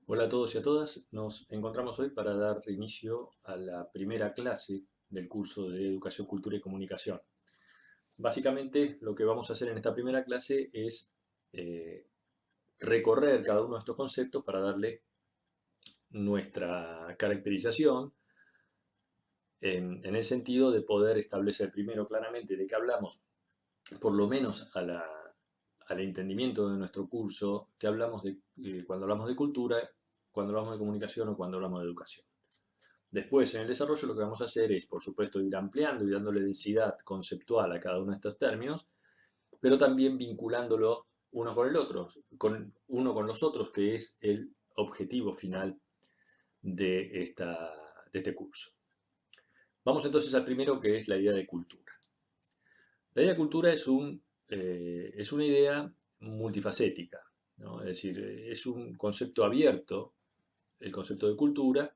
Hola a todos y a todas, nos encontramos hoy para dar inicio a la primera clase del curso de Educación, Cultura y Comunicación. Básicamente lo que vamos a hacer en esta primera clase es eh, recorrer cada uno de estos conceptos para darle nuestra caracterización en el sentido de poder establecer primero claramente de qué hablamos, por lo menos al entendimiento de nuestro curso, que hablamos cuando hablamos de cultura, cuando hablamos de comunicación o cuando hablamos de educación. Después, en el desarrollo, lo que vamos a hacer es, por supuesto, ir ampliando y dándole densidad conceptual a cada uno de estos términos, pero también vinculándolo uno con el otro, con uno con los otros, que es el objetivo final de este curso. Vamos entonces al primero, que es la idea de cultura. La idea de cultura es una idea multifacética, ¿no? Es decir, es un concepto abierto, el concepto de cultura,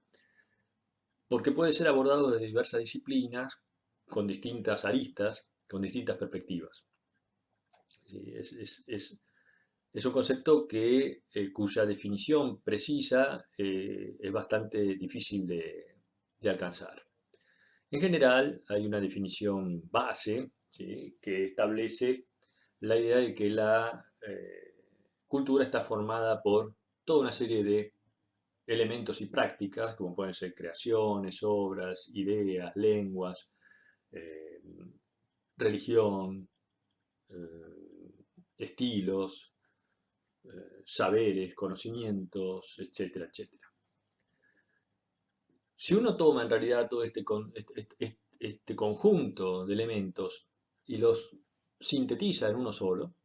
porque puede ser abordado desde diversas disciplinas, con distintas aristas, con distintas perspectivas. Sí, es un concepto cuya definición precisa es bastante difícil de alcanzar. En general, hay una definición base, ¿sí?, que establece la idea de que la cultura está formada por toda una serie de elementos y prácticas, como pueden ser creaciones, obras, ideas, lenguas, eh, religión, estilos, saberes, conocimientos, etcétera, etcétera. Si uno toma en realidad todo este conjunto de elementos y los sintetiza en uno solo,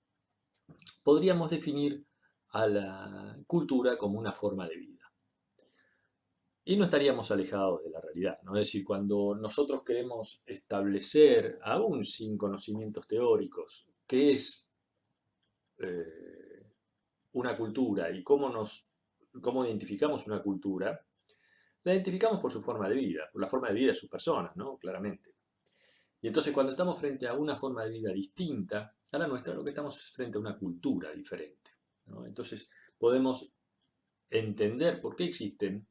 podríamos definir a la cultura como una forma de vida. Y no estaríamos alejados de la realidad, ¿no? Es decir, cuando nosotros queremos establecer, aún sin conocimientos teóricos, qué es eh, una cultura y cómo identificamos una cultura, la identificamos por su forma de vida, por la forma de vida de sus personas, ¿no? Claramente. Y entonces cuando estamos frente a una forma de vida distinta a la nuestra, lo que estamos es frente a una cultura diferente, ¿no? Entonces podemos entender por qué existen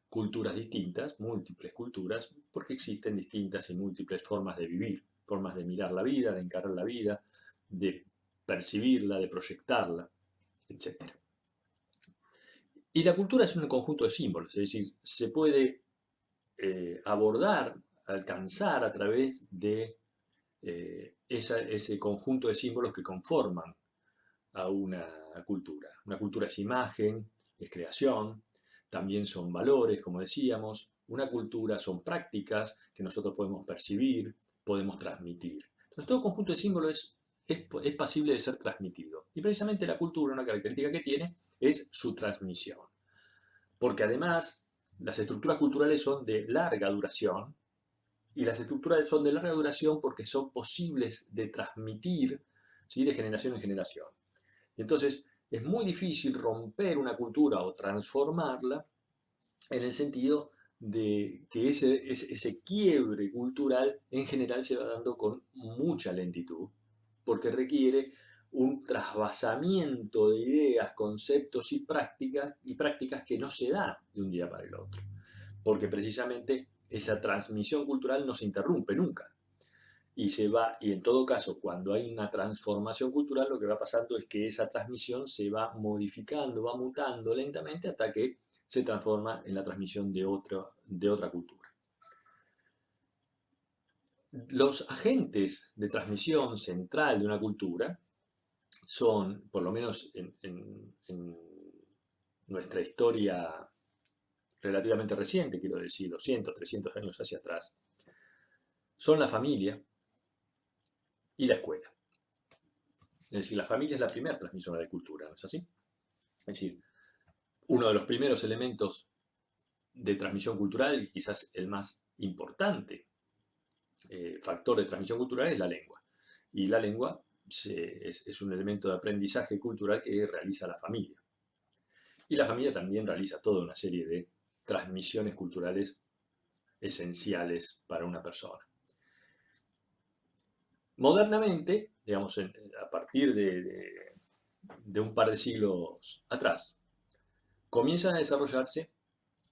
culturas distintas, múltiples culturas, porque existen distintas y múltiples formas de vivir, formas de mirar la vida, de encarar la vida, de percibirla, de proyectarla, etc. Y la cultura es un conjunto de símbolos, es decir, se puede abordar, alcanzar a través de ese conjunto de símbolos que conforman a una cultura. Una cultura es imagen, es creación, también son valores, como decíamos. Una cultura son prácticas que nosotros podemos percibir, podemos transmitir. Entonces, todo conjunto de símbolos es pasible de ser transmitido. Y precisamente la cultura, una característica que tiene, es su transmisión. Porque además, las estructuras culturales son de larga duración, y las estructuras son de larga duración porque son posibles de transmitir, ¿sí?, de generación en generación. Entonces, es muy difícil romper una cultura o transformarla en el sentido de que ese quiebre cultural en general se va dando con mucha lentitud, porque requiere un trasvasamiento de ideas, conceptos y prácticas que no se da de un día para el otro, porque precisamente esa transmisión cultural no se interrumpe nunca. Y en todo caso, cuando hay una transformación cultural, lo que va pasando es que esa transmisión se va modificando, va mutando lentamente hasta que se transforma en la transmisión de otra cultura. Los agentes de transmisión central de una cultura son, por lo menos en nuestra historia relativamente reciente, quiero decir, 200, 300 años hacia atrás, son la familia y la escuela. Es decir, la familia es la primera transmisora de cultura, ¿no es así? Es decir, uno de los primeros elementos de transmisión cultural, y quizás el más importante factor de transmisión cultural, es la lengua. Y la lengua es un elemento de aprendizaje cultural que realiza la familia. Y la familia también realiza toda una serie de transmisiones culturales esenciales para una persona. Modernamente, digamos, a partir de un par de siglos atrás, comienzan a desarrollarse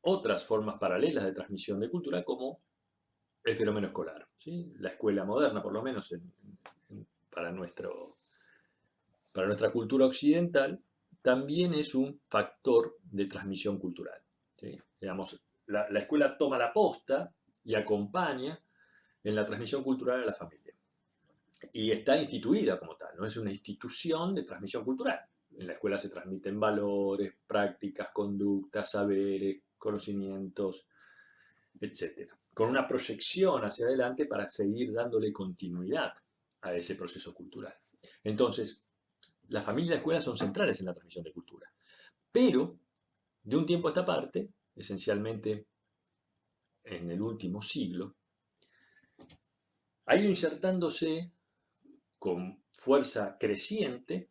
otras formas paralelas de transmisión de cultura como el fenómeno escolar, ¿sí? La escuela moderna, por lo menos para, para nuestra cultura occidental, también es un factor de transmisión cultural, ¿sí? Digamos, la escuela toma la posta y acompaña en la transmisión cultural a la familia. Y está instituida como tal, no es una institución de transmisión cultural. En la escuela se transmiten valores, prácticas, conductas, saberes, conocimientos, etcétera, con una proyección hacia adelante para seguir dándole continuidad a ese proceso cultural. Entonces, la familia y la escuela son centrales en la transmisión de cultura. Pero, de un tiempo a esta parte, esencialmente en el último siglo, ha ido insertándose con fuerza creciente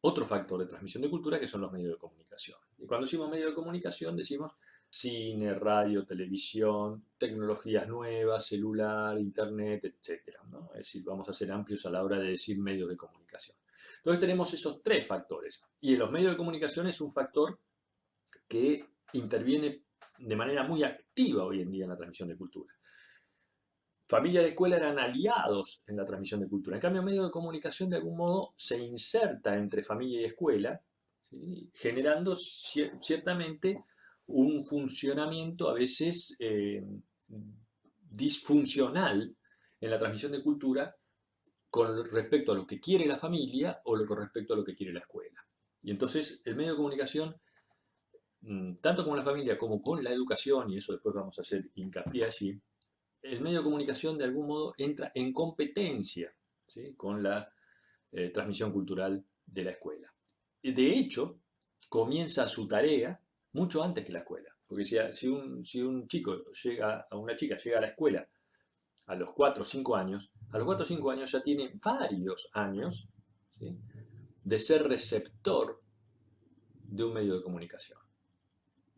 otro factor de transmisión de cultura que son los medios de comunicación. Y cuando decimos medios de comunicación decimos cine, radio, televisión, tecnologías nuevas, celular, internet, etc., ¿no? Es decir, vamos a ser amplios a la hora de decir medios de comunicación. Entonces tenemos esos tres factores. Y en los medios de comunicación es un factor que interviene de manera muy activa hoy en día en la transmisión de cultura. Familia y escuela eran aliados en la transmisión de cultura. En cambio, el medio de comunicación de algún modo se inserta entre familia y escuela, ¿sí? Generando ciertamente un funcionamiento a veces disfuncional en la transmisión de cultura con respecto a lo que quiere la familia o con respecto a lo que quiere la escuela. Y entonces el medio de comunicación, tanto con la familia como con la educación, y eso después vamos a hacer hincapié allí, el medio de comunicación de algún modo entra en competencia, ¿sí? Con la transmisión cultural de la escuela. De hecho, comienza su tarea mucho antes que la escuela. Porque si un chico llega, a una chica llega a la escuela a los 4 o 5 años, a los 4 o 5 años ya tiene varios años, ¿sí? De ser receptor de un medio de comunicación.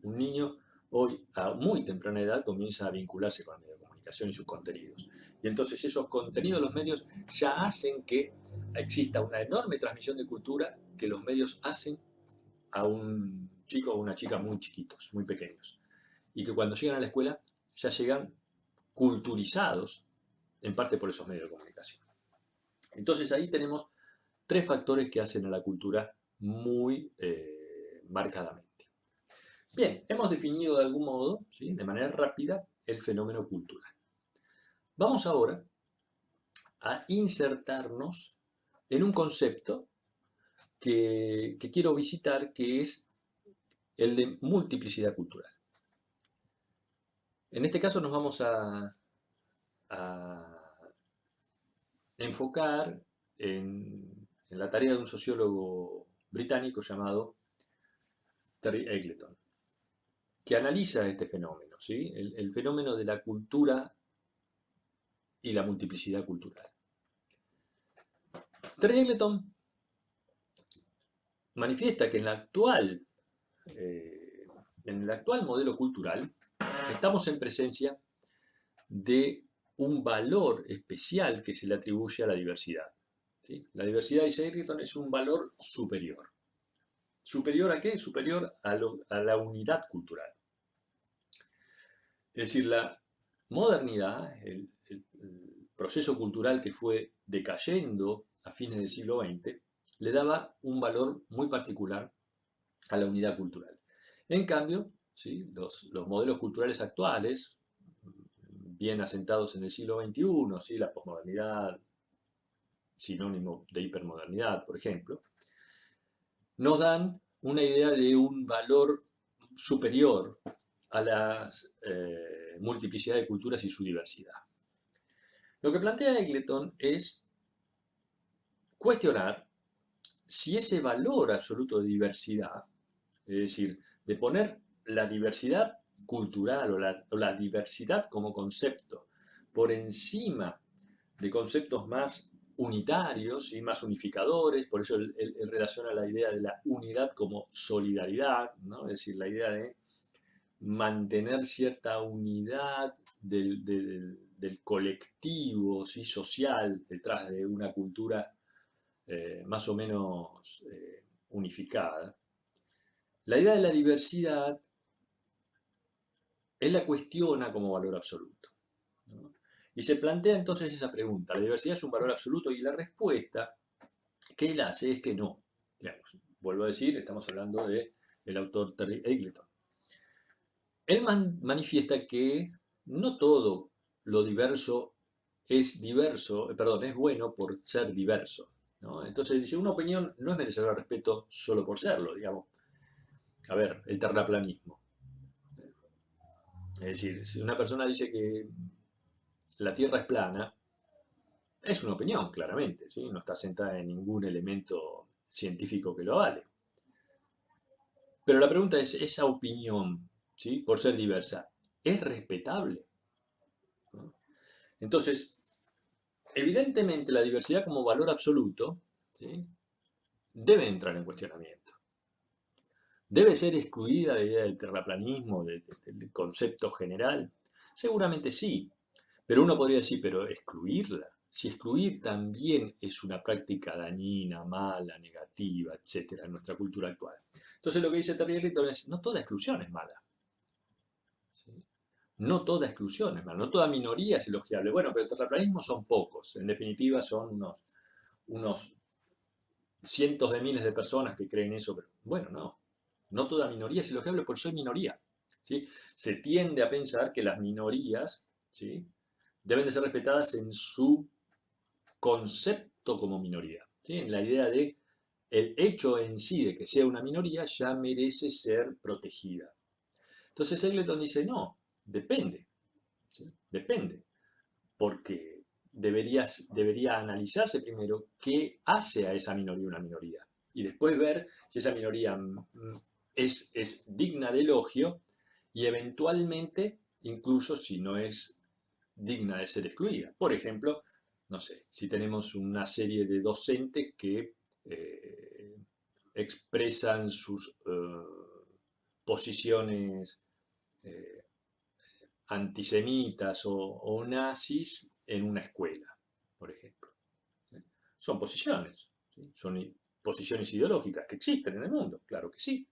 Un niño hoy, a muy temprana edad, comienza a vincularse con el medio de comunicación y sus contenidos. Y entonces esos contenidos de los medios ya hacen que exista una enorme transmisión de cultura que los medios hacen a un chico o una chica muy chiquitos, muy pequeños. Y que cuando llegan a la escuela ya llegan culturizados, en parte por esos medios de comunicación. Entonces ahí tenemos tres factores que hacen a la cultura muy marcadamente. Bien, hemos definido de algún modo, ¿sí? De manera rápida, el fenómeno cultural. Vamos ahora a insertarnos en un concepto que quiero visitar, que es el de multiplicidad cultural. En este caso nos vamos a enfocar en la tarea de un sociólogo británico llamado Terry Eagleton, que analiza este fenómeno, ¿sí? El fenómeno de la cultura y la multiplicidad cultural. Terry Eagleton manifiesta que en el actual modelo cultural estamos en presencia de un valor especial que se le atribuye a la diversidad, ¿sí? La diversidad, dice Eagleton, es un valor superior. ¿Superior a qué? Superior a la unidad cultural. Es decir, la modernidad, el proceso cultural que fue decayendo a fines del siglo XX, le daba un valor muy particular a la unidad cultural. En cambio, ¿sí? Los modelos culturales actuales, bien asentados en el siglo XXI, ¿sí? La posmodernidad, sinónimo de hipermodernidad, por ejemplo, nos dan una idea de un valor superior a la multiplicidad de culturas y su diversidad. Lo que plantea Eagleton es cuestionar si ese valor absoluto de diversidad, es decir, de poner la diversidad cultural o la diversidad como concepto por encima de conceptos más unitarios y más unificadores, por eso él relaciona la idea de la unidad como solidaridad, ¿no? Es decir, la idea de mantener cierta unidad del colectivo, ¿sí? Social detrás de una cultura más o menos unificada. la idea de la diversidad él la cuestiona como valor absoluto, ¿no? Y se plantea entonces esa pregunta, ¿la diversidad es un valor absoluto? Y la respuesta que él hace es que no. Digamos, vuelvo a decir, estamos hablando del autor Terry Eagleton. Él manifiesta que no todo lo diverso es diverso, perdón, es bueno por ser diverso, ¿no? Entonces dice, una opinión no es merecedora de respeto solo por serlo, digamos. A ver, el terraplanismo. Es decir, si una persona dice que la Tierra es plana, es una opinión, claramente, ¿sí? No está sentada en ningún elemento científico que lo vale. Pero la pregunta es, ¿esa opinión, ¿sí? Por ser diversa, es respetable? ¿No? Entonces, evidentemente la diversidad como valor absoluto, ¿sí? Debe entrar en cuestionamiento. ¿Debe ser excluida la idea del terraplanismo, del concepto general? Seguramente sí, pero uno podría decir, pero excluirla. Si excluir también es una práctica dañina, mala, negativa, etcétera, en nuestra cultura actual. Entonces lo que dice Terry Eagleton es, no toda exclusión es mala. ¿Sí? No toda exclusión es mala, no toda minoría es elogiable. Bueno, pero el terraplanismo son pocos, en definitiva son unos cientos de miles de personas que creen eso, pero bueno, no toda minoría es elogiable por ser minoría. ¿Sí? Se tiende a pensar que las minorías, ¿sí? Deben de ser respetadas en su concepto como minoría, ¿sí? En la idea de el hecho en sí de que sea una minoría ya merece ser protegida. Entonces Eagleton dice, no, depende, ¿sí? Depende, porque debería analizarse primero qué hace a esa minoría una minoría y después ver si esa minoría es digna de elogio y eventualmente, incluso si no es digna de ser excluida. Por ejemplo, no sé, si tenemos una serie de docentes que expresan sus posiciones eh, antisemitas o nazis en una escuela, por ejemplo. Son posiciones, ¿sí? Son posiciones ideológicas que existen en el mundo, claro que sí.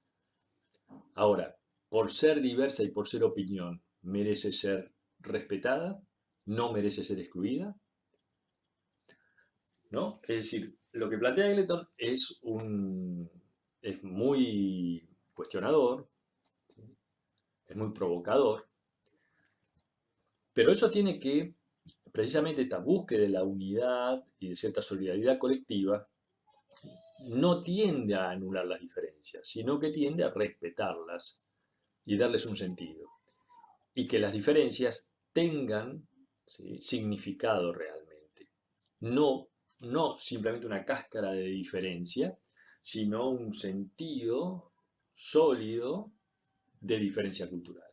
Ahora, por ser diversa y por ser opinión, ¿merece ser respetada? ¿No merece ser excluida? ¿No? Es decir, lo que plantea Eagleton es muy cuestionador, ¿sí? Es muy provocador, pero eso tiene que, precisamente esta búsqueda de la unidad y de cierta solidaridad colectiva, no tiende a anular las diferencias, sino que tiende a respetarlas y darles un sentido. Y que las diferencias tengan, ¿sí? Significado realmente. No simplemente una cáscara de diferencia, sino un sentido sólido de diferencia cultural.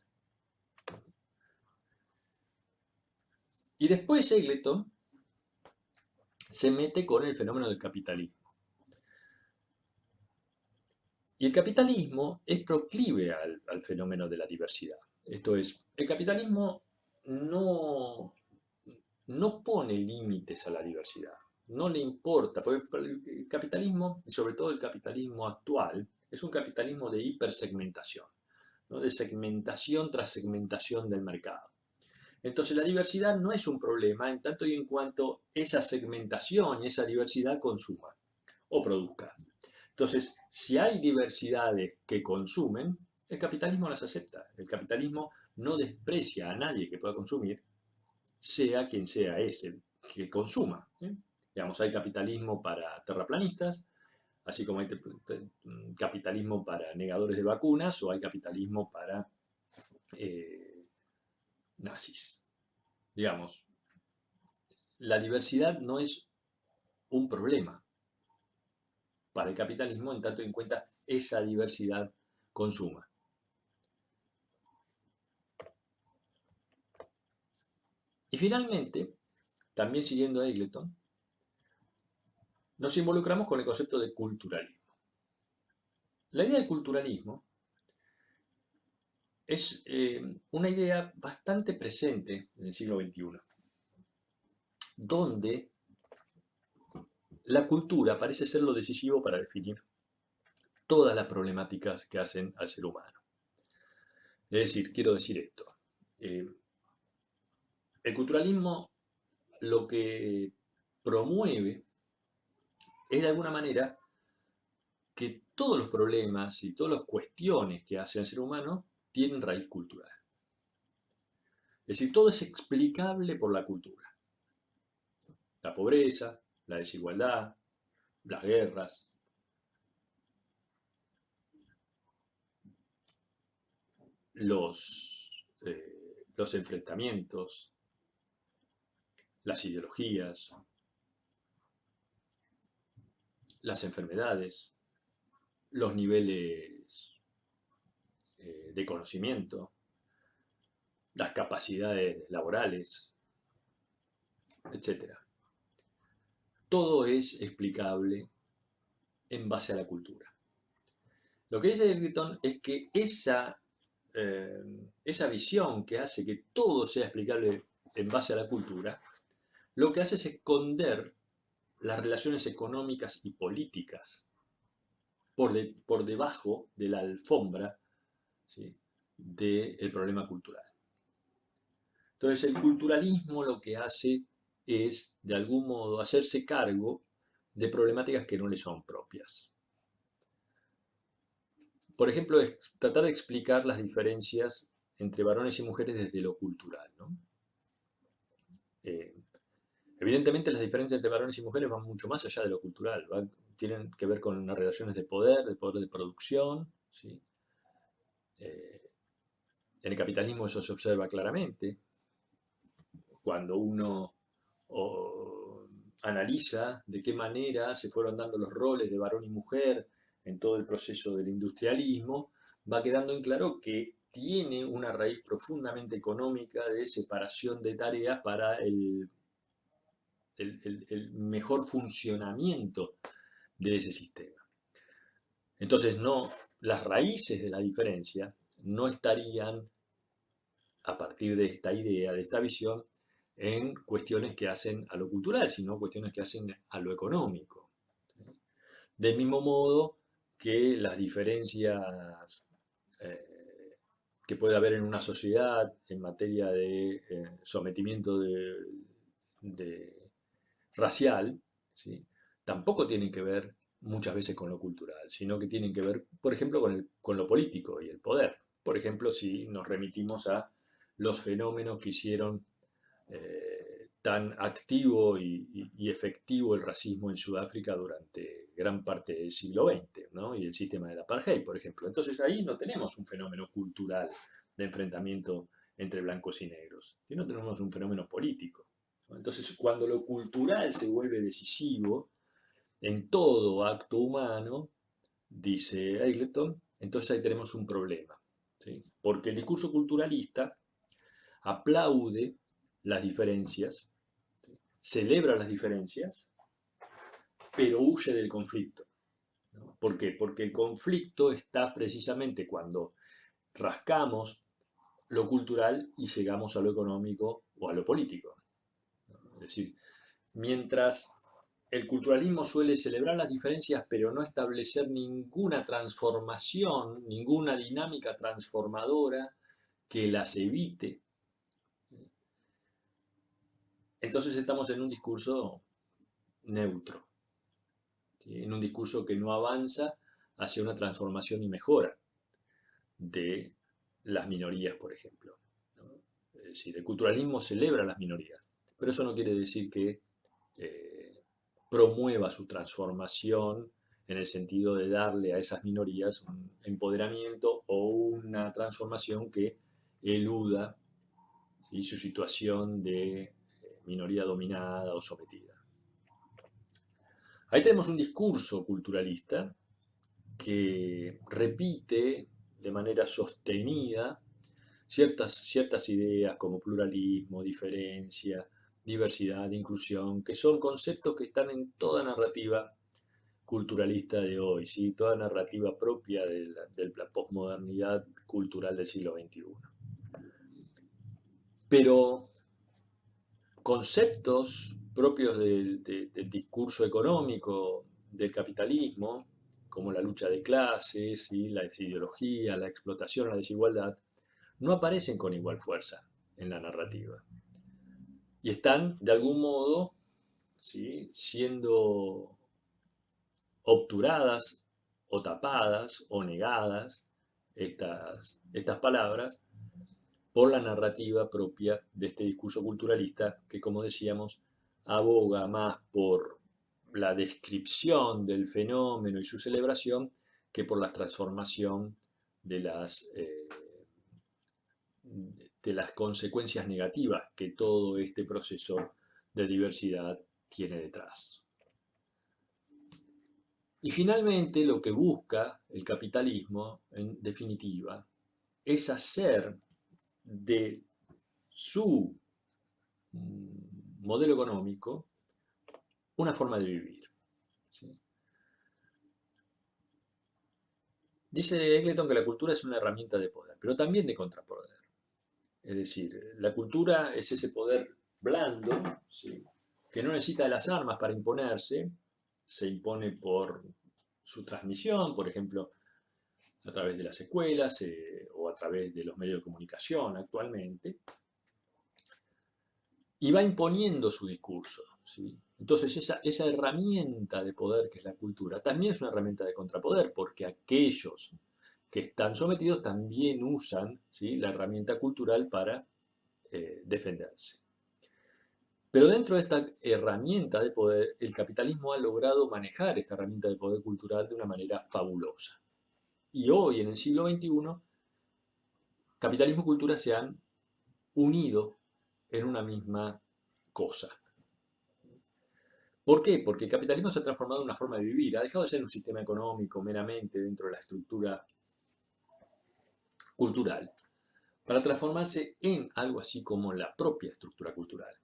Y después Eagleton se mete con el fenómeno del capitalismo. Y el capitalismo es proclive al fenómeno de la diversidad. Esto es, el capitalismo no pone límites a la diversidad, no le importa, porque el capitalismo, y sobre todo el capitalismo actual, es un capitalismo de hipersegmentación, ¿no? De segmentación tras segmentación del mercado. Entonces la diversidad no es un problema en tanto y en cuanto esa segmentación y esa diversidad consuma o produzca. Entonces, si hay diversidades que consumen, el capitalismo las acepta. El capitalismo no desprecia a nadie que pueda consumir, sea quien sea ese que consuma, ¿eh? Digamos, hay capitalismo para terraplanistas, así como hay capitalismo para negadores de vacunas o hay capitalismo para nazis. Digamos, la diversidad no es un problema para el capitalismo en tanto en cuenta esa diversidad consuma. Y finalmente, también siguiendo a Eagleton, nos involucramos con el concepto de culturalismo. La idea de culturalismo es una idea bastante presente en el siglo XXI, donde la cultura parece ser lo decisivo para definir todas las problemáticas que hacen al ser humano. Es decir, quiero decir esto. El culturalismo lo que promueve es de alguna manera que todos los problemas y todas las cuestiones que hace al ser humano tienen raíz cultural. Es decir, todo es explicable por la cultura. La pobreza, la desigualdad, las guerras, los enfrentamientos, las ideologías, las enfermedades, los niveles de conocimiento, las capacidades laborales, etc. Todo es explicable en base a la cultura. Lo que dice Eggleton es que esa visión que hace que todo sea explicable en base a la cultura, lo que hace es esconder las relaciones económicas y políticas por debajo de la alfombra, ¿sí?, del problema cultural. Entonces el culturalismo lo que hace es, de algún modo, hacerse cargo de problemáticas que no le son propias. Por ejemplo, tratar de explicar las diferencias entre varones y mujeres desde lo cultural, ¿no? Evidentemente las diferencias entre varones y mujeres van mucho más allá de lo cultural, tienen que ver con las relaciones de poder de producción, ¿sí? En el capitalismo eso se observa claramente. Cuando uno analiza de qué manera se fueron dando los roles de varón y mujer en todo el proceso del industrialismo, va quedando en claro que tiene una raíz profundamente económica de separación de tareas para el mejor funcionamiento de ese sistema. Entonces, las raíces de la diferencia no estarían, a partir de esta idea, de esta visión, en cuestiones que hacen a lo cultural, sino cuestiones que hacen a lo económico. Del mismo modo que las diferencias que puede haber en una sociedad en materia de sometimiento racial, ¿sí?, tampoco tienen que ver muchas veces con lo cultural, sino que tienen que ver, por ejemplo, con lo político y el poder. Por ejemplo, si nos remitimos a los fenómenos que hicieron tan activo y efectivo el racismo en Sudáfrica durante gran parte del siglo XX, ¿no?, y el sistema del apartheid, por ejemplo. Entonces ahí no tenemos un fenómeno cultural de enfrentamiento entre blancos y negros, sino tenemos un fenómeno político. Entonces, cuando lo cultural se vuelve decisivo en todo acto humano, dice Eggleton, entonces ahí tenemos un problema, ¿sí? Porque el discurso culturalista aplaude las diferencias, ¿sí?, celebra las diferencias, pero huye del conflicto, ¿no? ¿Por qué? Porque el conflicto está precisamente cuando rascamos lo cultural y llegamos a lo económico o a lo político. Es decir, mientras el culturalismo suele celebrar las diferencias, pero no establecer ninguna transformación, ninguna dinámica transformadora que las evite, entonces estamos en un discurso neutro, ¿sí?, en un discurso que no avanza hacia una transformación y mejora de las minorías, por ejemplo, ¿no? Es decir, el culturalismo celebra las minorías, pero eso no quiere decir que promueva su transformación en el sentido de darle a esas minorías un empoderamiento o una transformación que eluda, ¿sí?, su situación de minoría dominada o sometida. Ahí tenemos un discurso culturalista que repite de manera sostenida ciertas ideas como pluralismo, diferencia, diversidad, inclusión, que son conceptos que están en toda narrativa culturalista de hoy, ¿sí?, toda narrativa propia de la posmodernidad cultural del siglo XXI. Pero conceptos propios del discurso económico del capitalismo, como la lucha de clases, ¿sí? La desideología, la explotación, la desigualdad, no aparecen con igual fuerza en la narrativa. Y están, de algún modo, ¿sí? siendo obturadas o tapadas o negadas estas palabras por la narrativa propia de este discurso culturalista que, como decíamos, aboga más por la descripción del fenómeno y su celebración que por la transformación de las consecuencias negativas que todo este proceso de diversidad tiene detrás. Y finalmente lo que busca el capitalismo, en definitiva, es hacer de su modelo económico una forma de vivir. ¿Sí? Dice Eggleton que la cultura es una herramienta de poder, pero también de contrapoder. Es decir, la cultura es ese poder blando, ¿sí? que no necesita de las armas para imponerse, se impone por su transmisión, por ejemplo, a través de las escuelas o a través de los medios de comunicación actualmente, y va imponiendo su discurso. ¿Sí? Entonces esa herramienta de poder que es la cultura también es una herramienta de contrapoder, porque aquellos que están sometidos también usan, ¿sí? la herramienta cultural para defenderse. Pero dentro de esta herramienta de poder, el capitalismo ha logrado manejar esta herramienta de poder cultural de una manera fabulosa. Y hoy, en el siglo XXI, capitalismo y cultura se han unido en una misma cosa. ¿Por qué? Porque el capitalismo se ha transformado en una forma de vivir, ha dejado de ser un sistema económico meramente dentro de la estructura cultural, para transformarse en algo así como la propia estructura cultural.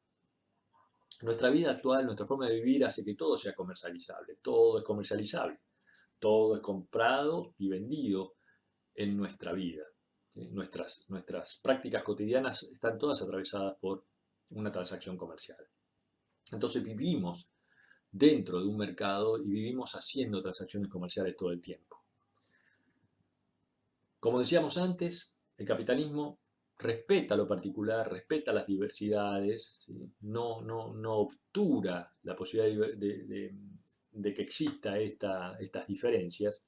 Nuestra vida actual, nuestra forma de vivir hace que todo sea comercializable, todo es comercializable, todo es comprado y vendido en nuestra vida. Nuestras prácticas cotidianas están todas atravesadas por una transacción comercial. Entonces vivimos dentro de un mercado y vivimos haciendo transacciones comerciales todo el tiempo. Como decíamos antes, el capitalismo respeta lo particular, respeta las diversidades, ¿sí? no obtura la posibilidad de que exista estas diferencias,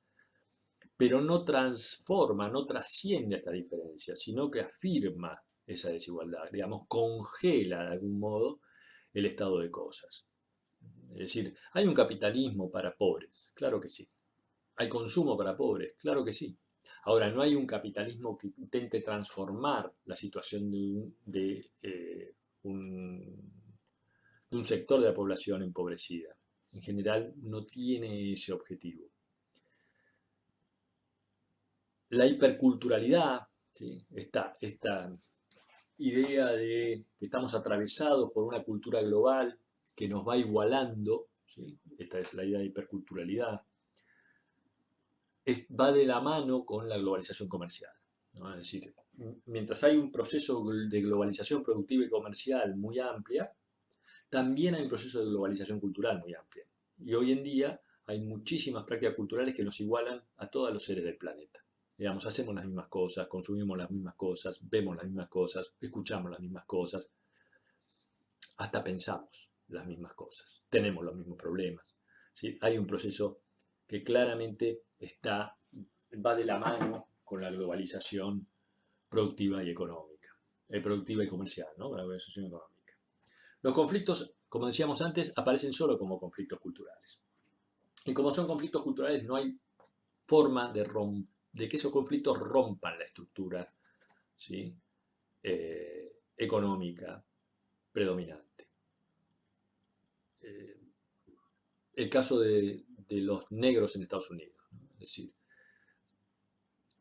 pero no transforma, no trasciende a estas diferencias, sino que afirma esa desigualdad, digamos, congela de algún modo el estado de cosas. Es decir, ¿hay un capitalismo para pobres? Claro que sí. ¿Hay consumo para pobres? Claro que sí. Ahora, no hay un capitalismo que intente transformar la situación de un sector de la población empobrecida. En general, no tiene ese objetivo. La hiperculturalidad, ¿sí? esta idea de que estamos atravesados por una cultura global que nos va igualando, ¿sí? Esta es la idea de hiperculturalidad, va de la mano con la globalización comercial, ¿no? Es decir, mientras hay un proceso de globalización productiva y comercial muy amplia, también hay un proceso de globalización cultural muy amplia. Y hoy en día hay muchísimas prácticas culturales que nos igualan a todos los seres del planeta. Digamos, hacemos las mismas cosas, consumimos las mismas cosas, vemos las mismas cosas, escuchamos las mismas cosas, hasta pensamos las mismas cosas, tenemos los mismos problemas. ¿Sí? Hay un proceso que claramente va de la mano con la globalización productiva y económica, productiva y comercial, ¿no? Con la globalización económica. Los conflictos, como decíamos antes, aparecen solo como conflictos culturales. Y como son conflictos culturales, no hay forma de que esos conflictos rompan la estructura, ¿sí? Económica predominante. El caso de los negros en Estados Unidos, ¿no? Es decir,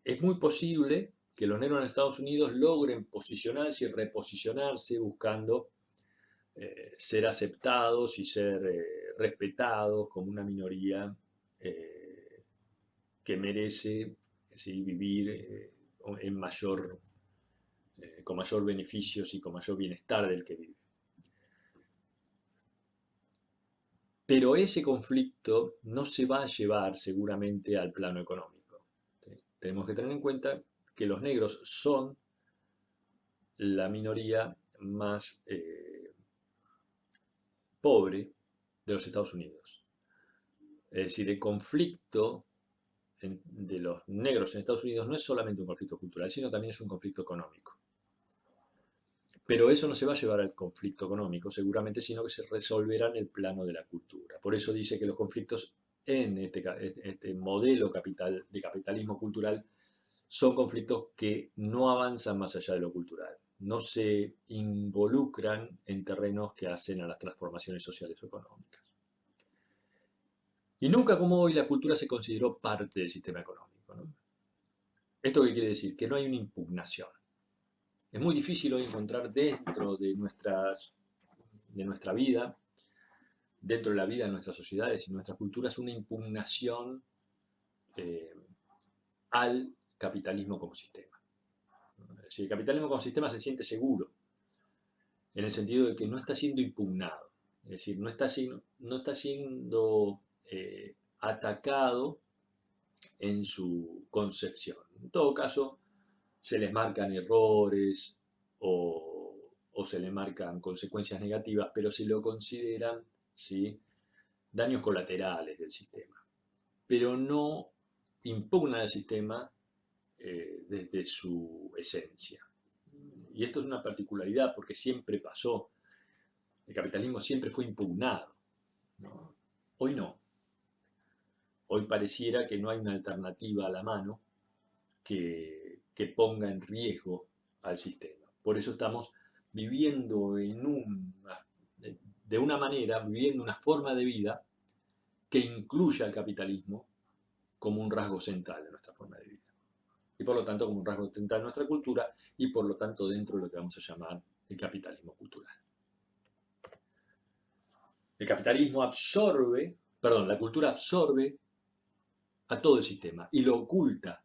es muy posible que los negros en Estados Unidos logren posicionarse y reposicionarse buscando ser aceptados y ser respetados como una minoría que merece, ¿sí? vivir con mayor beneficios y con mayor bienestar del que vive. Pero ese conflicto no se va a llevar seguramente al plano económico. ¿Sí? Tenemos que tener en cuenta que los negros son la minoría más pobre de los Estados Unidos. Es decir, el conflicto de los negros en Estados Unidos no es solamente un conflicto cultural, sino también es un conflicto económico. Pero eso no se va a llevar al conflicto económico, seguramente, sino que se resolverá en el plano de la cultura. Por eso dice que los conflictos en este modelo de capitalismo cultural son conflictos que no avanzan más allá de lo cultural, no se involucran en terrenos que hacen a las transformaciones sociales o económicas. Y nunca como hoy la cultura se consideró parte del sistema económico, ¿no? ¿Esto qué quiere decir? Que no hay una impugnación. Es muy difícil hoy encontrar dentro de nuestra vida, dentro de la vida de nuestras sociedades y nuestras culturas, una impugnación eh, al capitalismo como sistema. Es decir, el capitalismo como sistema se siente seguro, en el sentido de que no está siendo impugnado, es decir, no está siendo atacado en su concepción. En todo caso, se les marcan errores o se le marcan consecuencias negativas, pero se lo consideran, ¿sí?, daños colaterales del sistema. Pero no impugnan al sistema desde su esencia. Y esto es una particularidad porque siempre pasó. El capitalismo siempre fue impugnado, ¿no? Hoy no. Hoy pareciera que no hay una alternativa a la mano que ponga en riesgo al sistema. Por eso estamos viviendo de una manera, viviendo una forma de vida que incluya al capitalismo como un rasgo central de nuestra forma de vida. Y por lo tanto como un rasgo central de nuestra cultura y por lo tanto dentro de lo que vamos a llamar el capitalismo cultural. El capitalismo absorbe, perdón, la cultura absorbe a todo el sistema y lo oculta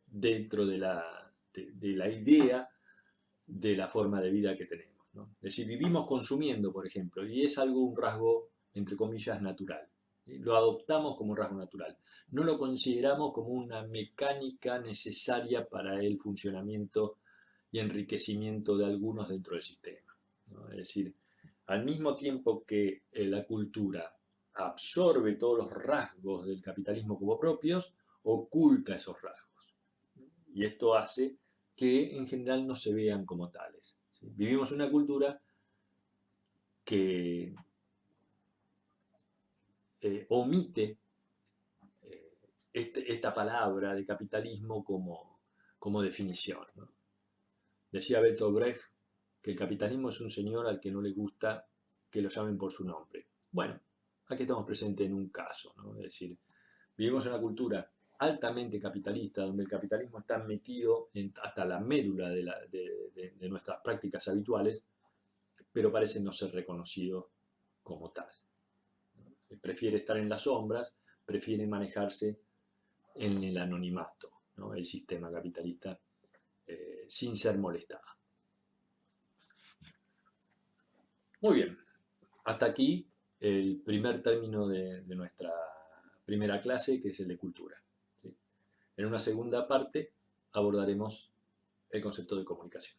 dentro de la idea de la forma de vida que tenemos, ¿no? Es decir, vivimos consumiendo, por ejemplo, y es algo, un rasgo, entre comillas, natural. ¿Sí? Lo adoptamos como un rasgo natural. No lo consideramos como una mecánica necesaria para el funcionamiento y enriquecimiento de algunos dentro del sistema, ¿no? Es decir, al mismo tiempo que la cultura absorbe todos los rasgos del capitalismo como propios, oculta esos rasgos. Y esto hace que en general no se vean como tales, ¿sí? Vivimos una cultura que omite esta palabra de capitalismo como definición, ¿no? Decía Bertolt Brecht que el capitalismo es un señor al que no le gusta que lo llamen por su nombre. Bueno, aquí estamos presentes en un caso, ¿no? Es decir, vivimos en una cultura altamente capitalista, donde el capitalismo está metido hasta la médula de nuestras prácticas habituales, pero parece no ser reconocido como tal. Prefiere estar en las sombras, prefiere manejarse en el anonimato, ¿no? El sistema capitalista sin ser molestado. Muy bien, hasta aquí el primer término de nuestra primera clase, que es el de cultura, ¿sí? En una segunda parte abordaremos el concepto de comunicación.